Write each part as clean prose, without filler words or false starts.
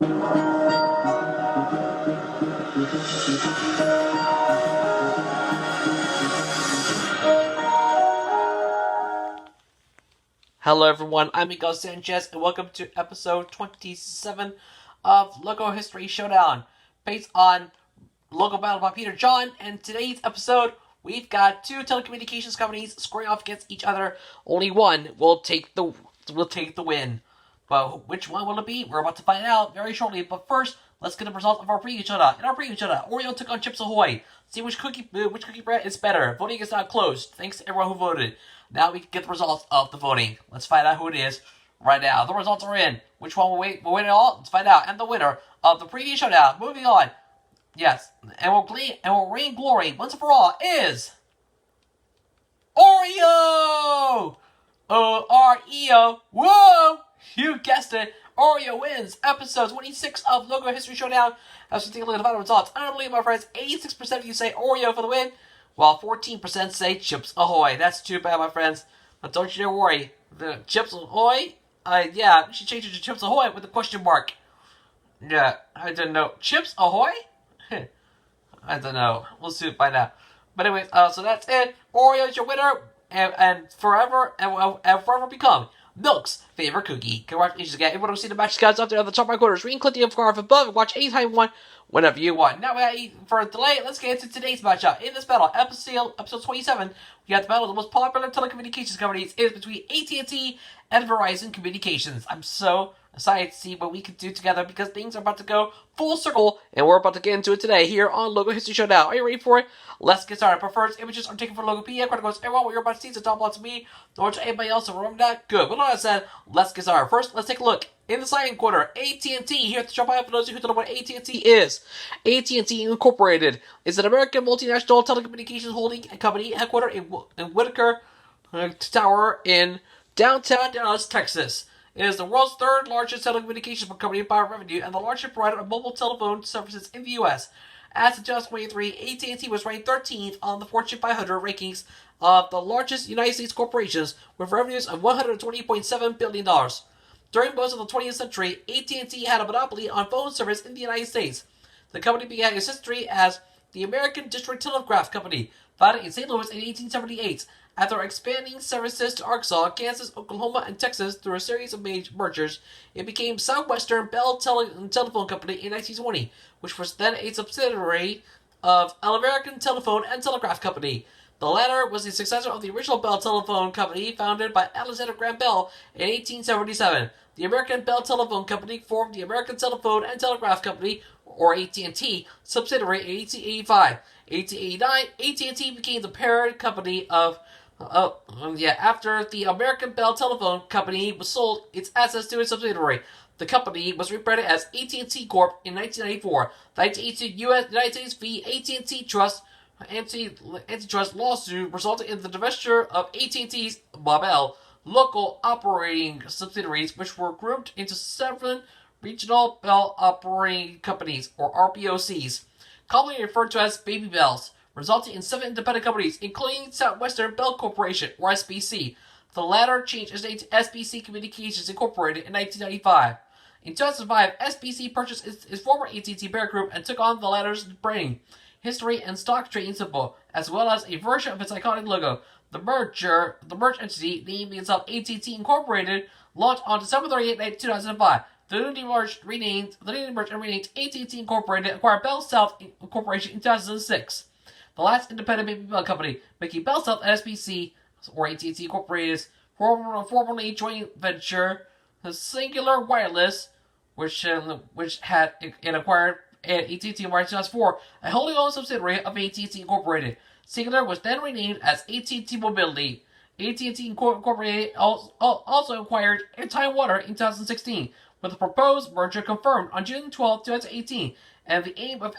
Hello everyone, I'm Miguel Sanchez, and welcome to episode 27 of Logo History Showdown, based on Logo Battle by Peter John. And today's episode, we've got two telecommunications companies squaring off against each other. Only one will take the win. But which one will it be? We're about to find out very shortly. But first, let's get the results of our preview showdown. In our preview showdown, Oreo took on Chips Ahoy. See which cookie brand is better. Voting is not closed. Thanks to everyone who voted. Now we can get the results of the voting. Let's find out who it is right now. The results are in. Which one will win it all? Let's find out. And the winner of the preview showdown, moving on. Yes, and will reign glory once and for all is Oreo. O-R-E-O. Whoa! You guessed it. Oreo wins episode 26 of Logo History Showdown. As we take a look at the final results, I don't believe, my friends, 86% of you say Oreo for the win, while 14% say Chips Ahoy. That's too bad, my friends. But don't you worry. The Chips Ahoy, we should change it to Chips Ahoy with a question mark. Yeah, I didn't know. Chips Ahoy? I don't know. We'll soon find out. But anyways, so that's it. Oreo is your winner, and forever become Milk's favorite cookie. Congratulations again. If you want to see the match scouts up there on the top right corner, screen, click the info card above and watch anytime you want, whenever you want. Now, for a delay, let's get into today's matchup. In this battle, episode 27, we got the battle of the most popular telecommunications companies. It is between AT&T and Verizon Communications. I'm so excited to see what we can do together because things are about to go full circle, and we're about to get into it today here on Logo History Showdown. Are you ready for it? Let's get started. But first, images are taken from Logopedia. Chronicles everyone what you're about to see is a top lots of me. Don't watch anybody else, so remember that. Good. With all that said, let's get started. First, let's take a look. In the second quarter, AT&T, here at the shop for those of you who don't know what AT&T is. AT&T Incorporated is an American multinational telecommunications holding company headquartered in Whitaker Tower in downtown Dallas, Texas. It is the world's third largest telecommunications company by revenue and the largest provider of mobile telephone services in the U.S. As of 2023, AT&T was ranked 13th on the Fortune 500 rankings of the largest United States corporations with revenues of $120.7 billion. During most of the 20th century, AT&T had a monopoly on phone service in the United States. The company began its history as the American District Telegraph Company, founded in St. Louis in 1878. After expanding services to Arkansas, Kansas, Oklahoma, and Texas through a series of mergers, it became Southwestern Bell Telephone Company in 1920, which was then a subsidiary of American Telephone and Telegraph Company. The latter was the successor of the original Bell Telephone Company, founded by Alexander Graham Bell in 1877. The American Bell Telephone Company formed the American Telephone and Telegraph Company, or AT&T, subsidiary in 1885. 1889, AT&T became the parent company of after the American Bell Telephone Company was sold its assets to its subsidiary. The company was rebranded as AT&T Corp. In 1994. The 1982 United States v. AT&T antitrust lawsuit resulted in the divestiture of AT&T's Bell local operating subsidiaries, which were grouped into 7 regional Bell operating companies, or RPOCs, commonly referred to as Baby Bells, resulting in 7 independent companies, including Southwestern Bell Corporation, or SBC. The latter changed its name to SBC Communications Incorporated in 1995. In 2005, SBC purchased its former AT&T parent group and took on the latter's branding, history, and stock trading symbol, as well as a version of its iconic logo. The merged entity, naming itself AT&T Incorporated, launched on December 38, 2005. The newly merged and renamed AT&T Incorporated acquired Bell South Corporation in 2006. The last independent Baby Bell company, making Bell South and SBC, or AT&T Incorporated's formerly joint venture, Singular Wireless, which had acquired AT&T in March 2004, a wholly owned subsidiary of AT&T Incorporated. Singular was then renamed as AT&T Mobility. AT&T Incorporated also acquired Time Warner in 2016, with the proposed merger confirmed on June 12, 2018, and the aim of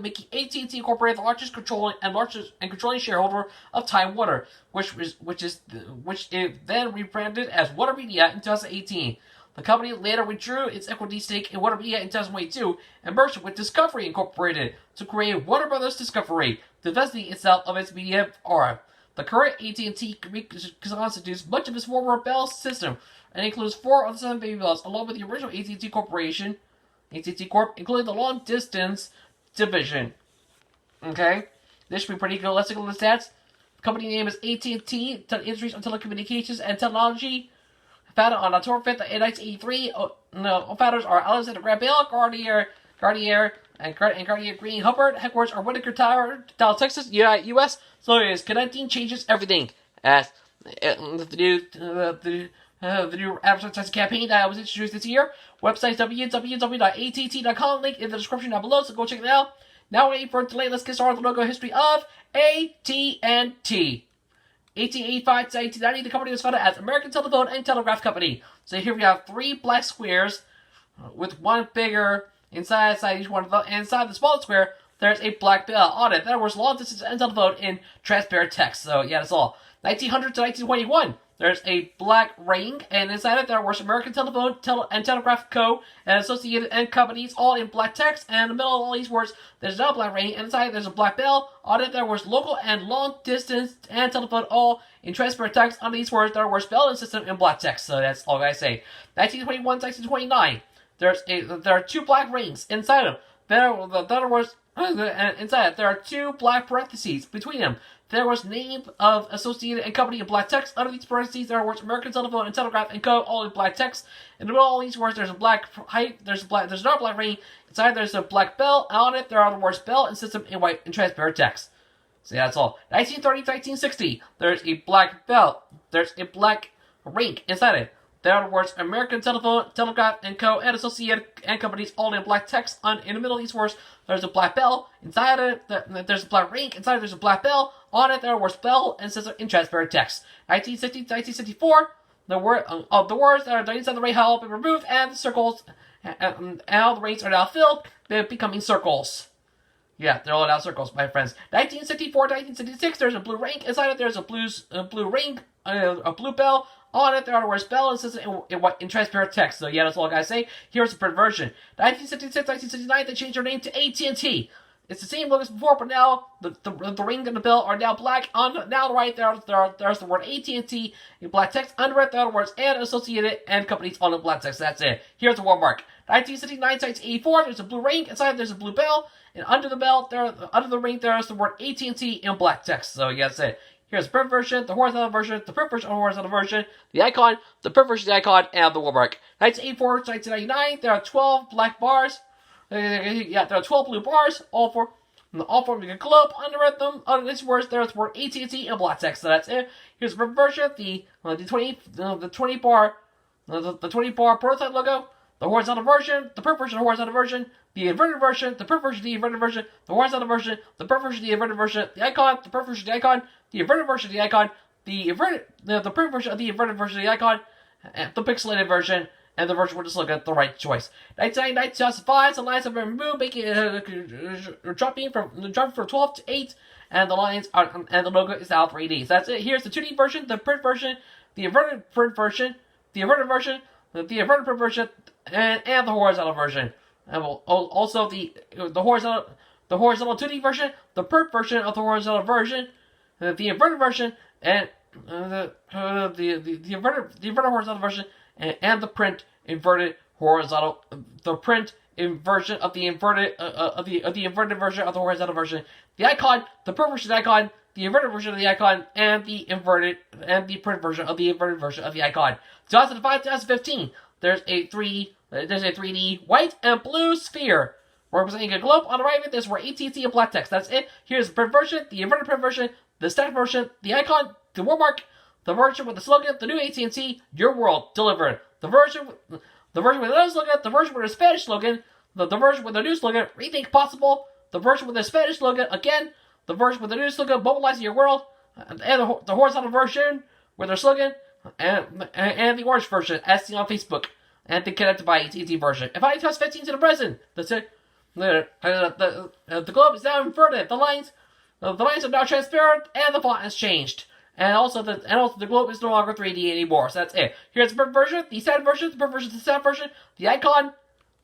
making AT&T Incorporated the largest controlling shareholder of Time Warner, which it then rebranded as Warner Media in 2018. The company later withdrew its equity stake in Warner Media in 2022 and merged with Discovery Incorporated to create Warner Brothers Discovery, divesting itself of its media arm. The current AT&T constitutes much of its former Bell system, and includes 4 of the 7 baby bells, along with the original AT&T Corporation, AT&T Corp, including the long distance division. Okay, this should be pretty good. Let's take a look at the stats. The company name is AT&T Industries and Telecommunications and Technology. Founded on October 5th, 1983. Founders are Alexander Graham Bell, Garnier, and Garnier Green Hubbard. Headquarters are Whitaker Tower, Dallas, Texas, U.S. So it is connecting changes everything. As the new advertising campaign that was introduced this year. Website www.att.com. Link in the description down below, so go check it out. Now, waiting for a delay, let's get started with the logo history of AT&T. 1885 to 1890, the company was founded as American Telephone and Telegraph Company. So here we have 3 black squares with one bigger inside each one of them. And inside the smallest square, there's a black bell on it. There was long distance and telephone in transparent text. So yeah, that's all. 1900 to 1921. There's a black ring, and inside it there was American Telephone and Telegraph Co. and Associated and Companies, all in black text. And in the middle of all these words, there's another black ring, and inside there's a black bell. On it there was local and long distance and telephone, all in transparent text. On these words there was bell and system in black text. So that's all I say. 1921 to 1929. There are 2 black rings inside them. Inside it there are 2 black parentheses between them. There was name of Associated and Company in black text. Under these parentheses, there was American Telephone and Telegraph and Co. all in black text. In the middle of all these words, there's a black height. There's another black ring. Inside, there's a black bell. And on it, there are the words bell and system in white and transparent text. So yeah, that's all. 1930 to 1960. There's a black bell. There's a black ring inside it. There are the words American Telephone, Telegraph and Co. and Associated and Companies, all in black text. In the middle of these words, there's a black bell. Inside it, there's a black ring. Inside, there's a black bell. On it, there are words bell and system in transparent text. 1960 to 1964, the words that are inside the ring have all been removed, and the circles and all the rings are now filled, becoming circles. Yeah, they're all now circles, my friends. 1964 to 1966, there's a blue ring. Inside it, there's a blue ring, a blue bell. On it, there are the words bell and system in transparent text. So yeah, that's all I gotta say. Here's the print version. 1966, 1969, they changed their name to AT&T. It's the same look as before, but now the ring and the bell are now black. Now on the right, there's the word AT&T in black text. Under it, there are the words and Associated and Companies all in black text. That's it. Here's the watermark. 1969 to 1984, there's a blue ring. Inside, there's a blue bell. And under the bell, under the ring, there's the word AT&T in black text. So yeah, that's it. Here's the print version, the horizontal version, the print version, the horizontal version, the icon, the print version, the icon, and the watermark. 1984 to 1999, there are 12 black bars. Yeah, there are 12 blue bars, all forming a globe. Under these words, there's the word AT&T in black text. So that's it. Here's the print version, the 20 bar prototype logo, the horizontal version, the print version, the horizontal version, the inverted version, the print version, the inverted version, the horizontal version, the print version, the inverted version, the icon, the print version, the icon, the inverted version of the icon, the print version of the inverted version of the icon, and the pixelated version, and the version with the slogan, the right choice. 1999 to 2005, the lines have been removed, making it dropping from 12 to 8, and the lines are, and the logo is now 3D. So that's it. Here's the 2D version, the print version, the inverted print version, the inverted version, the inverted print version, and the horizontal version. And also the horizontal 2D version, the print version of the horizontal version, the inverted version, and the inverted horizontal version, and the print inverted horizontal, the print inversion of the inverted the inverted version of the horizontal version, the icon, the print version of the icon, the inverted version of the icon, and the print version of the inverted version of the icon. 2005 to 2015, there's a 3D white and blue sphere representing a globe. On the right of it, there's where AT&T in black text. That's it. Here's the print version, the inverted print version, the static version, the icon, the watermark, the version with the slogan, the new AT&T, your world delivered. The version with another slogan, the version with a Spanish slogan, the version with a new slogan, rethink possible, the version with a Spanish slogan, again, the version with the new slogan, mobilizing your world, and the horizontal version with their slogan, and the orange version, as seen on Facebook, and the connected by AT&T version. If I 2015 to the present, that's it. The globe is now inverted. The lines are now transparent, and the font has changed. And also the globe is no longer 3D anymore. So that's it. Here's the print version, the standard version, the print version, the standard version, the icon,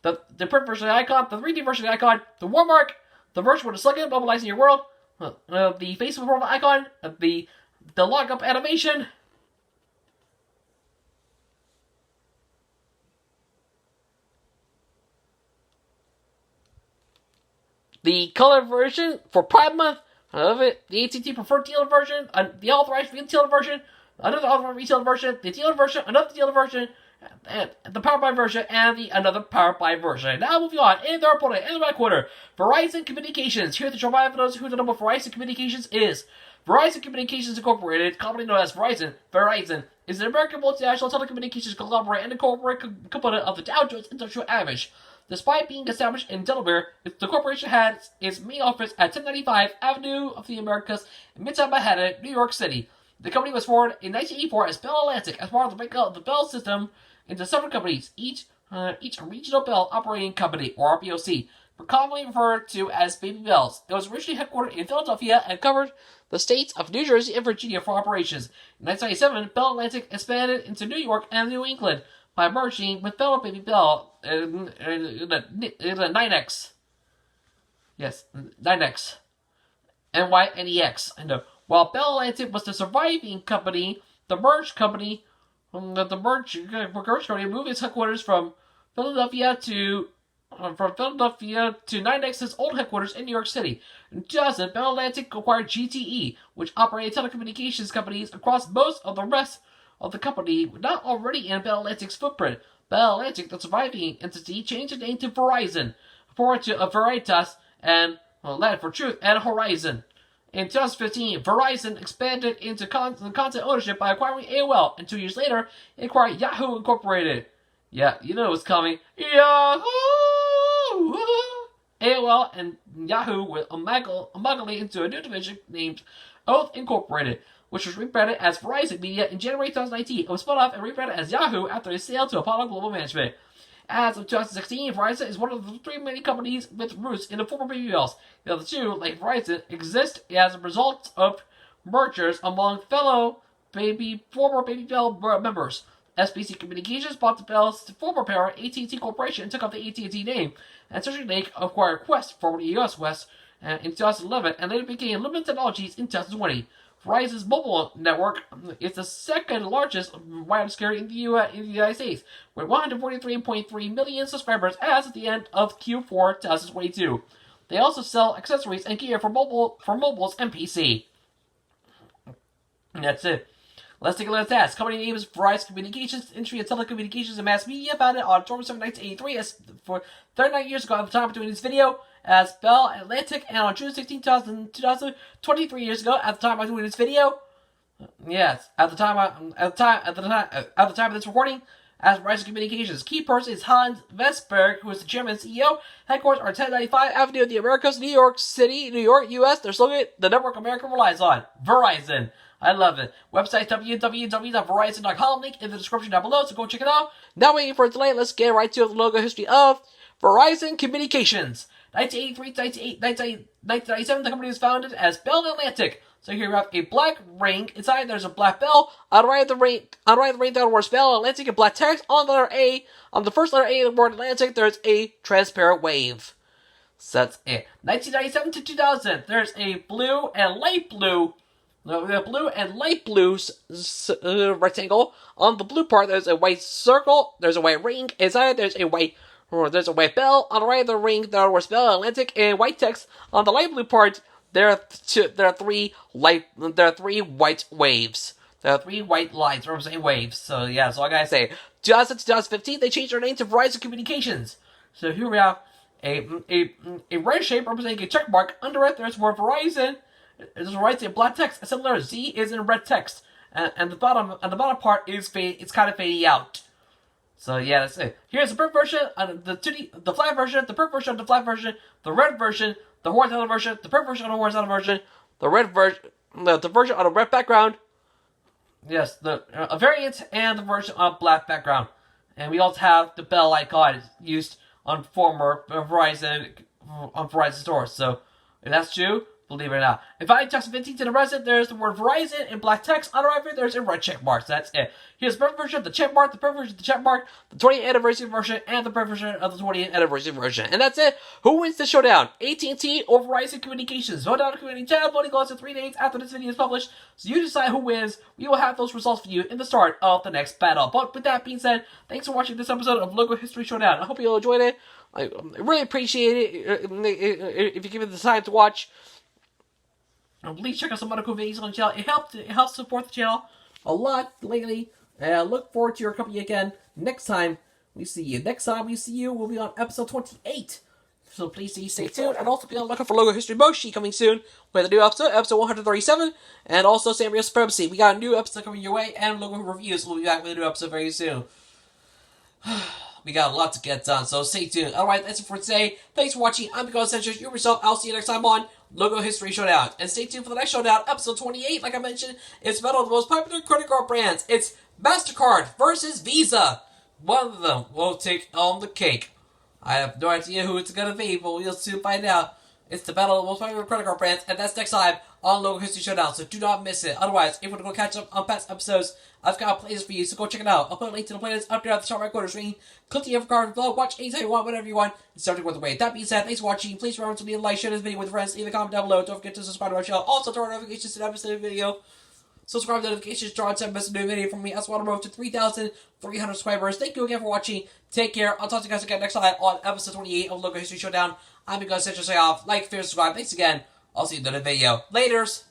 the print version of the icon, the 3D version of the icon, the watermark, the version with the slogan, mobilizing your world, the Facebook profile icon, the log up animation, the colored version for Pride Month of it, the AT&T preferred dealer version, the authorized retailer version, another authorized retailer version, the dealer version, another dealer version, and the Power Buy version, and the another Power Buy version. Now moving on, in their opponent, in the right corner, Verizon Communications. Here to provide for those who don't know what Verizon Communications is. Verizon Communications Incorporated, commonly known as Verizon, is an American multinational telecommunications conglomerate and a corporate component of the Dow Jones Industrial Average. Despite being established in Delaware, the corporation has its main office at 1095 Avenue of the Americas in Midtown Manhattan, New York City. The company was formed in 1984 as Bell Atlantic as part of the breakup of the Bell system into several companies, each a regional Bell operating company, or RBOC, were commonly referred to as Baby Bells. It was originally headquartered in Philadelphia and covered the states of New Jersey and Virginia for operations. In 1997, Bell Atlantic expanded into New York and New England by merging with Bell Baby Bell in the 9X. Yes, 9X. NYNEX. While Bell Atlantic was the surviving company, the merged company moved its headquarters from Philadelphia to 9X's old headquarters in New York City. In 2000, Bell Atlantic acquired GTE, which operated telecommunications companies across most of the rest of the company not already in Bell Atlantic's footprint. Bell Atlantic, the surviving entity, changed its name to Verizon, forward to Veritas and Latin for Truth and Horizon. In 2015, Verizon expanded into content ownership by acquiring AOL, and 2 years later, it acquired Yahoo Incorporated. Yeah, you know what's coming. Yahoo! AOL and Yahoo will amalgamate into a new division named Oath Incorporated, which was rebranded as Verizon Media in January 2019. It was spun off and rebranded as Yahoo after a sale to Apollo Global Management. As of 2016, Verizon is one of the three many companies with roots in the former Baby Bells. The other two, like Verizon, exist as a result of mergers among former Baby Bell members. SBC Communications bought the Bell's former parent, AT&T Corporation, and took up the AT&T name. And Century Link acquired Quest, formerly US West, in 2011, and later became Lumen Technologies in 2020. Verizon's mobile network is the second largest wireless carrier in the United States, with 143.3 million subscribers as at the end of Q4 2022. They also sell accessories and gear for mobiles and PC. And that's it. Let's take a look at that. Company name is Verizon Communications, Industry of Telecommunications and Mass Media, founded on October 7, 1983, as for 39 years ago at the time of doing this video, as Bell Atlantic, and on June 16, 2000, 23 years ago at the time of doing this video, yes, at the time of this recording, as Verizon Communications. Key person is Hans Vestberg, who is the chairman and CEO. Headquarters are 1095 Avenue of the Americas, New York City, New York, U.S. Their slogan, the network America relies on. Verizon. I love it. Website www.verizon.com. Link in the description down below, so go check it out. Not waiting for a delay, let's get right to the logo history of Verizon Communications. 1983 to 1997, the company was founded as Bell Atlantic. So here we have a black ring. Inside there's a black bell. On the right of the ring, there was Bell Atlantic in black text. On the letter A, on the first letter A of the word Atlantic, there's a transparent wave. So that's it. 1997 to 2000, there's a blue and light blue. The blue and light blue rectangle. On the blue part, there's a white circle. There's a white ring. Inside, there's a white bell. On the right of the ring, there was Bell Atlantic and white text. On the light blue part, there are three white waves. There are three white lines representing waves. So yeah, that's all I gotta say. 2000 to 2015, they changed their name to Verizon Communications. So here we have a red shape representing a check mark. Under it, there's more Verizon. There's Verizon in black text. A similar Z is in red text, and the bottom part is kind of fading out. So yeah, that's it. Here's the print version, the flat version, the print version, the flat version, the red version, the horizontal version, the print version on the horizontal version, the red version, the version on a red background. Yes, a variant and the version on a black background. And we also have the bell icon used on former Verizon stores. So if that's true, Believe it or not. If I text 15 to the resident, there's the word Verizon in black text. On the right, there's a red check mark. So that's it. Here's the perfect version of the check mark, the perfect version of the check mark, the 20th anniversary version, and the perfect version of the 20th anniversary version. And that's it. Who wins the showdown? AT&T or Verizon Communications? Vote down the community tab. Voting goes to 3 days after this video is published. So you decide who wins. We will have those results for you in the start of the next battle. But with that being said, thanks for watching this episode of Logo History Showdown. I hope you all enjoyed it. I really appreciate it if you give it the time to watch. Please check out some other cool videos on the channel. It helps support the channel a lot lately. And I look forward to your company again next time we see you. Next time we see you, we'll be on episode 28. So please stay tuned. And also be on the lookout for Logo History Moshi coming soon with a new episode 137. And also Samurai Supremacy. We got a new episode coming your way. And Logo Reviews will be back with a new episode very soon. We got a lot to get done, so stay tuned. Alright, that's it for today. Thanks for watching. I'm Because Century. You yourself. I'll see you next time on Logo History Showdown. And stay tuned for the next showdown, episode 28. Like I mentioned, it's battle of the most popular credit card brands. It's MasterCard versus Visa. One of them will take on the cake. I have no idea who it's going to be, but we'll soon find out. It's the battle of the most popular credit card brands, and that's next time on Logo History Showdown, so do not miss it. Otherwise, if you want to go catch up on past episodes, I've got a playlist for you, so go check it out. I'll put a link to the playlist up there at the top right corner screen. Click the info card below, watch anytime you want, whatever you want, and start to work the way. That being said, thanks for watching. Please remember to leave a like, share this video with friends, leave a comment down below. Don't forget to subscribe to our channel. Also, turn on notifications to the episode video. Subscribe to notifications to to miss a new video from me as well to move to 3,300 subscribers. Thank you again for watching. Take care. I'll talk to you guys again next time on episode 28 of Logo History Showdown. I'm Because Century. Say off. Like, share, subscribe. Thanks again. I'll see you in another video. Laters.